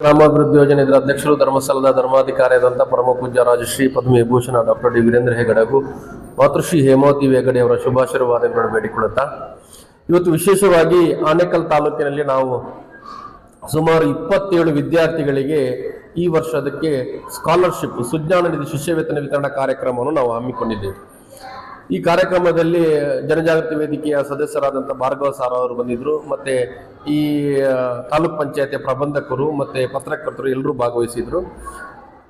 ಗ್ರಾಮಾಭಿವೃದ್ಧಿ ಯೋಜನೆ ಇದರ ಅಧ್ಯಕ್ಷರು ಧರ್ಮಸ್ಥಳದ ಧರ್ಮಾಧಿಕಾರಿಯಾದಂಥ ಪರಮ ಪೂಜ್ಯ ರಾಜಶ್ರೀ ಪದ್ಮ ವಿಭೂಷಣ ಡಾಕ್ಟರ್ ಡಿ ವೀರೇಂದ್ರ ಹೆಗಡೆ ಹಾಗೂ ಮಾತೃಶ್ರೀ ಹೇಮಾವತಿ ಹೆಗಡೆ ಅವರ ಶುಭಾಶೀರ್ವಾದಗಳನ್ನು ಬೇಡಿಕೊಳ್ಳುತ್ತಾ ಇವತ್ತು ವಿಶೇಷವಾಗಿ ಆನೇಕಲ್ ತಾಲೂಕಿನಲ್ಲಿ ನಾವು ಸುಮಾರು 27 ವಿದ್ಯಾರ್ಥಿಗಳಿಗೆ ಈ ವರ್ಷದಕ್ಕೆ ಸ್ಕಾಲರ್ಶಿಪ್ ಸುಜ್ಞಾನ ನಿಧಿ ಶಿಷ್ಯವೇತನ ವಿತರಣಾ ಕಾರ್ಯಕ್ರಮವನ್ನು ನಾವು ಹಮ್ಮಿಕೊಂಡಿದ್ದೇವೆ. ಈ ಕಾರ್ಯಕ್ರಮದಲ್ಲಿ ಜನಜಾಗೃತಿ ವೇದಿಕೆಯ ಸದಸ್ಯರಾದಂಥ ಭಾರ್ಗವ ಸಾರ್ ಅವರು ಬಂದಿದ್ದರು, ಮತ್ತೆ ಈ ತಾಲೂಕ್ ಪಂಚಾಯತಿಯ ಪ್ರಬಂಧಕರು ಮತ್ತೆ ಪತ್ರಕರ್ತರು ಎಲ್ಲರೂ ಭಾಗವಹಿಸಿದ್ರು.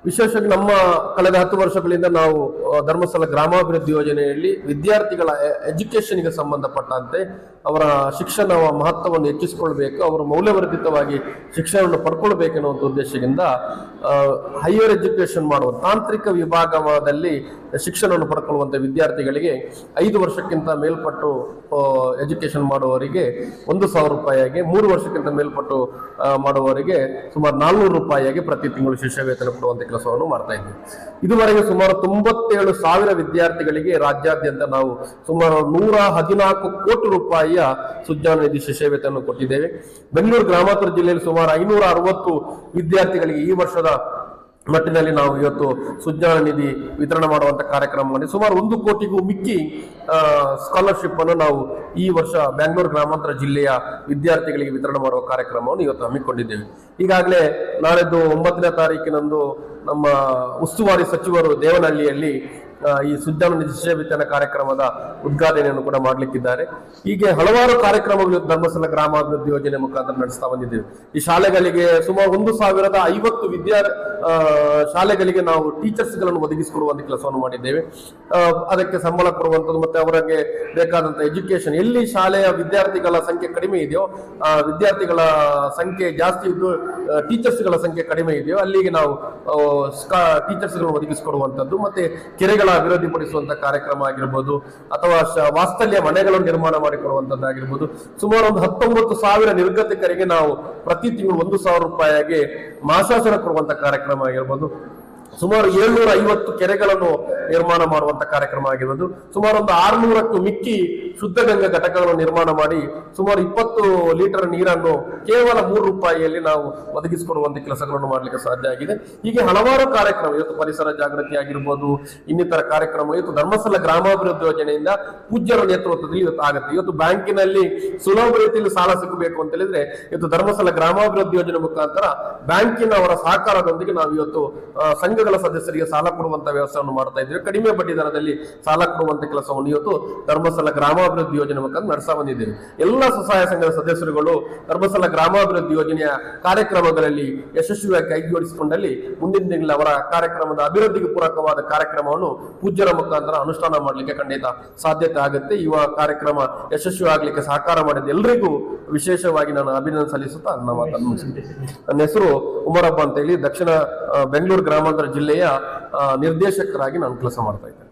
ವಿಶೇಷವಾಗಿ ನಮ್ಮ ಕಳೆದ 10 ವರ್ಷಗಳಿಂದ ನಾವು ಧರ್ಮಸ್ಥಳ ಗ್ರಾಮಾಭಿವೃದ್ಧಿ ಯೋಜನೆಯಲ್ಲಿ ವಿದ್ಯಾರ್ಥಿಗಳ ಎಜುಕೇಷನ್ಗೆ ಸಂಬಂಧಪಟ್ಟಂತೆ ಅವರ ಶಿಕ್ಷಣ ಮಹತ್ವವನ್ನು ಹೆಚ್ಚಿಸಿಕೊಳ್ಬೇಕು, ಅವರು ಮೌಲ್ಯವರ್ಧಿತವಾಗಿ ಶಿಕ್ಷಣವನ್ನು ಪಡ್ಕೊಳ್ಬೇಕೆನ್ನುವಂಥ ಉದ್ದೇಶದಿಂದ ಹೈಯರ್ ಎಜುಕೇಷನ್ ಮಾಡುವ ತಾಂತ್ರಿಕ ವಿಭಾಗದಲ್ಲಿ ಶಿಕ್ಷಣವನ್ನು ಪಡ್ಕೊಳ್ಳುವಂಥ ವಿದ್ಯಾರ್ಥಿಗಳಿಗೆ 5 ವರ್ಷಕ್ಕಿಂತ ಮೇಲ್ಪಟ್ಟು ಎಜುಕೇಷನ್ ಮಾಡುವವರಿಗೆ 1,000 ರೂಪಾಯಿಯಾಗಿ, 3 ವರ್ಷಕ್ಕಿಂತ ಮೇಲ್ಪಟ್ಟು ಮಾಡುವವರಿಗೆ ಸುಮಾರು 400 ರೂಪಾಯಿಯಾಗಿ ಪ್ರತಿ ತಿಂಗಳು ಶಿಷ್ಯ ವೇತನ ಕೊಡುವಂಥ ಕೆಲಸವನ್ನು ಮಾಡ್ತಾ ಇದ್ದೀವಿ. ಇದುವರೆಗೆ ಸುಮಾರು 97,000 ವಿದ್ಯಾರ್ಥಿಗಳಿಗೆ ರಾಜ್ಯಾದ್ಯಂತ ನಾವು ಸುಮಾರು 114 ಕೋಟಿ ರೂಪಾಯಿಯ ಸುಜ್ಞಾನ ನಿಧಿ ಶಿಷ್ಯ ವೇತನ ಕೊಟ್ಟಿದ್ದೇವೆ. ಬೆಂಗಳೂರು ಗ್ರಾಮಾಂತರ ಜಿಲ್ಲೆಯಲ್ಲಿ ಸುಮಾರು 560 ವಿದ್ಯಾರ್ಥಿಗಳಿಗೆ ಈ ವರ್ಷದ ಮಟ್ಟಿನಲ್ಲಿ ನಾವು ಇವತ್ತು ಸುಜ್ಞಾನ ನಿಧಿ ವಿತರಣೆ ಮಾಡುವಂತ ಕಾರ್ಯಕ್ರಮ ಮಾಡಿ ಸುಮಾರು 1 ಕೋಟಿಗೂ ಮಿಕ್ಕಿ ಸ್ಕಾಲರ್ಶಿಪ್ ಅನ್ನು ನಾವು ಈ ವರ್ಷ ಬೆಂಗಳೂರು ಗ್ರಾಮಾಂತರ ಜಿಲ್ಲೆಯ ವಿದ್ಯಾರ್ಥಿಗಳಿಗೆ ವಿತರಣೆ ಮಾಡುವ ಕಾರ್ಯಕ್ರಮವನ್ನು ಇವತ್ತು ಹಮ್ಮಿಕೊಂಡಿದ್ದೇವೆ. ಈಗಾಗಲೇ ನಾಳೆದ್ದು 9ನೇ ತಾರೀಕಿನಂದು ನಮ್ಮ ಉಸ್ತುವಾರಿ ಸಚಿವರು ದೇವನಹಳ್ಳಿಯಲ್ಲಿ ಈ ಸುಜ್ಞಾನ ನಿಧಿ ಶಿಷ್ಯ ವೇತನ ಕಾರ್ಯಕ್ರಮದ ಉದ್ಘಾಟನೆಯನ್ನು ಕೂಡ ಮಾಡಲಿಕ್ಕಿದ್ದಾರೆ. ಹೀಗೆ ಹಲವಾರು ಕಾರ್ಯಕ್ರಮಗಳು ಧರ್ಮಸ್ಥಳ ಗ್ರಾಮಾಭಿವೃದ್ಧಿ ಯೋಜನೆ ಮುಖಾಂತರ ನಡೆಸ್ತಾ ಬಂದಿದ್ದೇವೆ. ಈ ಶಾಲೆಗಳಿಗೆ ಸುಮಾರು 1,050 ಶಾಲೆಗಳಿಗೆ ನಾವು ಟೀಚರ್ಸ್ ಗಳನ್ನು ಒದಗಿಸಿಕೊಡುವಂತ ಕೆಲಸವನ್ನು ಮಾಡಿದ್ದೇವೆ. ಅದಕ್ಕೆ ಸಂಬಳ ಕೊಡುವಂಥದ್ದು ಮತ್ತೆ ಅವರಿಗೆ ಬೇಕಾದಂತ ಎಜುಕೇಶನ್, ಎಲ್ಲಿ ಶಾಲೆಯ ವಿದ್ಯಾರ್ಥಿಗಳ ಸಂಖ್ಯೆ ಕಡಿಮೆ ಇದೆಯೋ, ವಿದ್ಯಾರ್ಥಿಗಳ ಸಂಖ್ಯೆ ಜಾಸ್ತಿ ಇದ್ದು ಟೀಚರ್ಸ್ ಗಳ ಸಂಖ್ಯೆ ಕಡಿಮೆ ಇದೆಯೋ ಅಲ್ಲಿಗೆ ನಾವು ಟೀಚರ್ಸ್ ಗಳನ್ನು ಒದಗಿಸಿಕೊಡುವಂಥದ್ದು, ಮತ್ತೆ ಕೆರೆಗಳ ಅಭಿವೃದ್ಧಿಪಡಿಸುವಂತ ಕಾರ್ಯಕ್ರಮ ಆಗಿರ್ಬೋದು, ಅಥವಾ ವಾಸ್ತಲ್ಯ ಮನೆಗಳನ್ನು ನಿರ್ಮಾಣ ಮಾಡಿಕೊಡುವಂತದ್ದಾಗಿರ್ಬೋದು. ಸುಮಾರು 19,000 ನಿರ್ಗತಿಕರಿಗೆ ನಾವು ಪ್ರತಿ ತಿಂಗಳು 1,000 ರೂಪಾಯಿಗೆ ಮಾಸಾಸನ ಕೊಡುವಂತ ಕಾರ್ಯಕ್ರಮ ಆಗಿರ್ಬೋದು. ಸುಮಾರು 750 ಕೆರೆಗಳನ್ನು ನಿರ್ಮಾಣ ಮಾಡುವಂತ ಕಾರ್ಯಕ್ರಮ ಆಗಿರ್ಬೋದು. ಸುಮಾರು 600ಕ್ಕೂ ಮಿಕ್ಕಿ ಶುದ್ಧ ಗಂಗಾ ಘಟಕಗಳನ್ನು ನಿರ್ಮಾಣ ಮಾಡಿ ಸುಮಾರು 20 ಲೀಟರ್ ನೀರನ್ನು ಕೇವಲ 3 ರೂಪಾಯಿಯಲ್ಲಿ ನಾವು ಒದಗಿಸಿಕೊಡುವಂತ ಕೆಲಸಗಳನ್ನು ಮಾಡಲಿಕ್ಕೆ ಸಾಧ್ಯ ಆಗಿದೆ. ಹೀಗೆ ಹಲವಾರು ಕಾರ್ಯಕ್ರಮ, ಇವತ್ತು ಪರಿಸರ ಜಾಗೃತಿ ಆಗಿರ್ಬೋದು, ಇನ್ನಿತರ ಕಾರ್ಯಕ್ರಮ ಇವತ್ತು ಧರ್ಮಸ್ಥಳ ಗ್ರಾಮಾಭಿವೃದ್ಧಿ ಯೋಜನೆಯಿಂದ ಪೂಜ್ಯರ ನೇತೃತ್ವದಲ್ಲಿ ಇವತ್ತು ಆಗುತ್ತೆ. ಇವತ್ತು ಬ್ಯಾಂಕಿನಲ್ಲಿ ಸುಲಭ ರೀತಿಯಲ್ಲಿ ಸಾಲ ಸಿಗಬೇಕು ಅಂತ ಹೇಳಿದ್ರೆ ಇವತ್ತು ಧರ್ಮಸ್ಥಳ ಗ್ರಾಮಾಭಿವೃದ್ಧಿ ಯೋಜನೆ ಮುಖಾಂತರ ಬ್ಯಾಂಕಿನ ಅವರ ಸಹಕಾರದೊಂದಿಗೆ ನಾವು ಇವತ್ತು ಸಂಘಗಳ ಸದಸ್ಯರಿಗೆ ಸಾಲ ಕೊಡುವಂತ ವ್ಯವಸ್ಥೆಯನ್ನು ಮಾಡ್ತಾ ಇದ್ದೇವೆ. ಕಡಿಮೆ ಬಡ್ಡಿ ದರದಲ್ಲಿ ಸಾಲ ಕೊಡುವಂತ ಕೆಲಸವನ್ನು ಇವತ್ತು ಧರ್ಮಸ್ಥಳ ಗ್ರಾಮಾಭಿವೃದ್ಧಿ ಯೋಜನೆ ಮುಖಾಂತರ ನಡೆಸ್ತಾ ಬಂದಿದ್ದೇವೆ. ಎಲ್ಲ ಸ್ವಸಹಾಯ ಸಂಘದ ಸದಸ್ಯರುಗಳು ಧರ್ಮಸ್ಥಳ ಗ್ರಾಮಾಭಿವೃದ್ಧಿ ಯೋಜನೆಯ ಕಾರ್ಯಕ್ರಮಗಳಲ್ಲಿ ಯಶಸ್ವಿಯಾಗಿ ಕೈಜೋಡಿಸಿಕೊಂಡಲ್ಲಿ ಮುಂದಿನ ದಿನಗಳಲ್ಲಿ ಅವರ ಕಾರ್ಯಕ್ರಮದ ಅಭಿವೃದ್ಧಿಗೆ ಪೂರಕವಾದ ಕಾರ್ಯಕ್ರಮವನ್ನು ಪೂಜ್ಯರ ಮುಖಾಂತರ ಅನುಷ್ಠಾನ ಮಾಡಲಿಕ್ಕೆ ಖಂಡಿತ ಸಾಧ್ಯತೆ ಆಗುತ್ತೆ. ಈ ಕಾರ್ಯಕ್ರಮ ಯಶಸ್ವಿ ಆಗ್ಲಿಕ್ಕೆ ಸಹಕಾರ ಮಾಡಿದ ಎಲ್ಲರಿಗೂ ವಿಶೇಷವಾಗಿ ನಾನು ಅಭಿನಂದನೆ ಸಲ್ಲಿಸುತ್ತಾ ನನ್ನ ಮಾತನ್ನು ಮುಗಿಸಿದ್ದೇನೆ. ನನ್ನ ಹೆಸರು ಉಮರಪ್ಪ ಅಂತ ಹೇಳಿ, ದಕ್ಷಿಣ ಬೆಂಗಳೂರು ಗ್ರಾಮಾಂತರ ಜಿಲ್ಲೆಯ ನಿರ್ದೇಶಕರಾಗಿ ನಾನು ಕೆಲಸ ಮಾಡ್ತಾ ಇದ್ದೇನೆ.